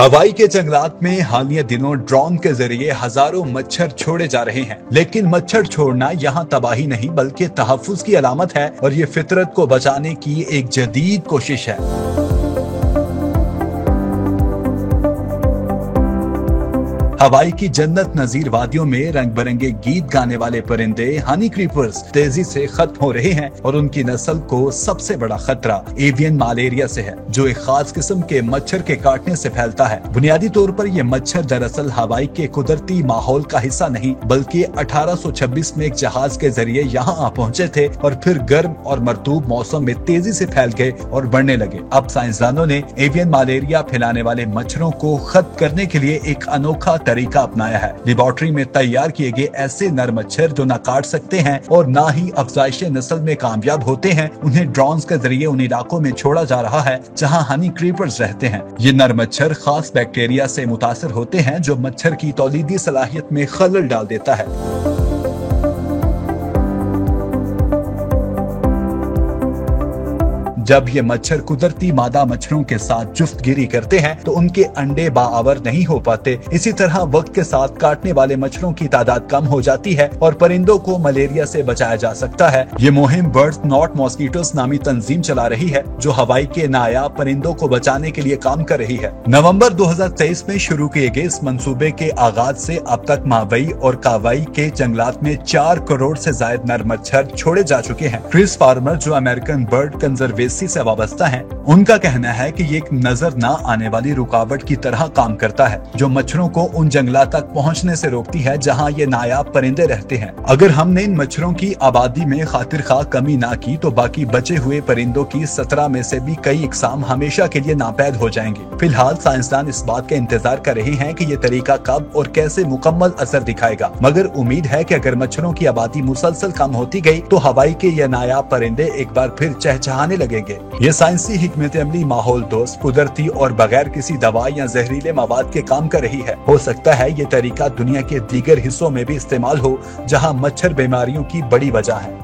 हवाई के जंगलात में हालिया दिनों ड्रोन के जरिए हजारों मच्छर छोड़े जा रहे हैं, लेकिन मच्छर छोड़ना यहाँ तबाही नहीं बल्कि तहफ्फुज की अलामत है और ये फितरत को बचाने की एक जदीद कोशिश है। हवाई की जन्नत नजीर वादियों में रंग बिरंगे गीत गाने वाले परिंदे हनी क्रीपर्स तेजी से खत्म हो रहे हैं और उनकी नस्ल को सबसे बड़ा खतरा एवियन मलेरिया से है, जो एक खास किस्म के मच्छर के काटने से फैलता है। बुनियादी तौर पर यह मच्छर दरअसल हवाई के कुदरती माहौल का हिस्सा नहीं बल्कि 1826 में एक जहाज के जरिए यहाँ आ पहुंचे थे और फिर गर्म और मरतूब मौसम में तेजी से फैल गए और बढ़ने लगे। अब साइंसदानों ने एवियन मलेरिया फैलाने वाले मच्छरों को खत्म करने के लिए एक अनोखा तरीका अपनाया है। लेबोरेटरी में तैयार किए गए ऐसे नर मच्छर जो न काट सकते हैं और न ही अफजाइश नस्ल में कामयाब होते हैं, उन्हें ड्रोन्स के जरिए उन इलाकों में छोड़ा जा रहा है जहां हनी क्रीपर्स रहते हैं। ये नर मच्छर खास बैक्टीरिया से मुतासर होते हैं जो मच्छर की तौलीदी सलाहियत में खलल डाल देता है। जब ये मच्छर कुदरती मादा मच्छरों के साथ जुफ्तगिरी करते हैं तो उनके अंडे बाआवर नहीं हो पाते। इसी तरह वक्त के साथ काटने वाले मच्छरों की तादाद कम हो जाती है और परिंदों को मलेरिया से बचाया जा सकता है। ये मुहिम बर्ड्स नॉट मॉस्किटोस नामी तंजीम चला रही है जो हवाई के नायाब परिंदों को बचाने के लिए काम कर रही है। नवंबर 2023 में शुरू किए गए इस मंसूबे के आगाज से अब तक मावई और कावाई के जंगलात में 4 करोड़ से ज्यादा नर मच्छर छोड़े जा चुके हैं। क्रिस फार्मर जो अमेरिकन बर्ड कंजर्वेशन से वाबस्ता हैं, उनका कहना है कि ये एक नजर न आने वाली रुकावट की तरह काम करता है जो मच्छरों को उन जंगलात तक पहुंचने से रोकती है जहां ये नायाब परिंदे रहते हैं। अगर हमने इन मच्छरों की आबादी में खातिर खा कमी ना की तो बाकी बचे हुए परिंदों की 17 में से भी कई इकसाम हमेशा के लिए नापैद हो जाएंगे। फिलहाल साइंसदान इस बात का इंतजार कर रहे हैं कि ये तरीका कब और कैसे मुकम्मल असर दिखाएगा, मगर उम्मीद है कि अगर मच्छरों की आबादी मुसलसल कम होती गई तो हवाई के ये नायाब परिंदे एक बार फिर चहचहाने लगेंगे। ये साइंसी हिकमत अमली माहौल दोस्त, कुदरती और बगैर किसी दवा या जहरीले मवाद के काम कर रही है। हो सकता है ये तरीका दुनिया के दीगर हिस्सों में भी इस्तेमाल हो जहां मच्छर बीमारियों की बड़ी वजह है।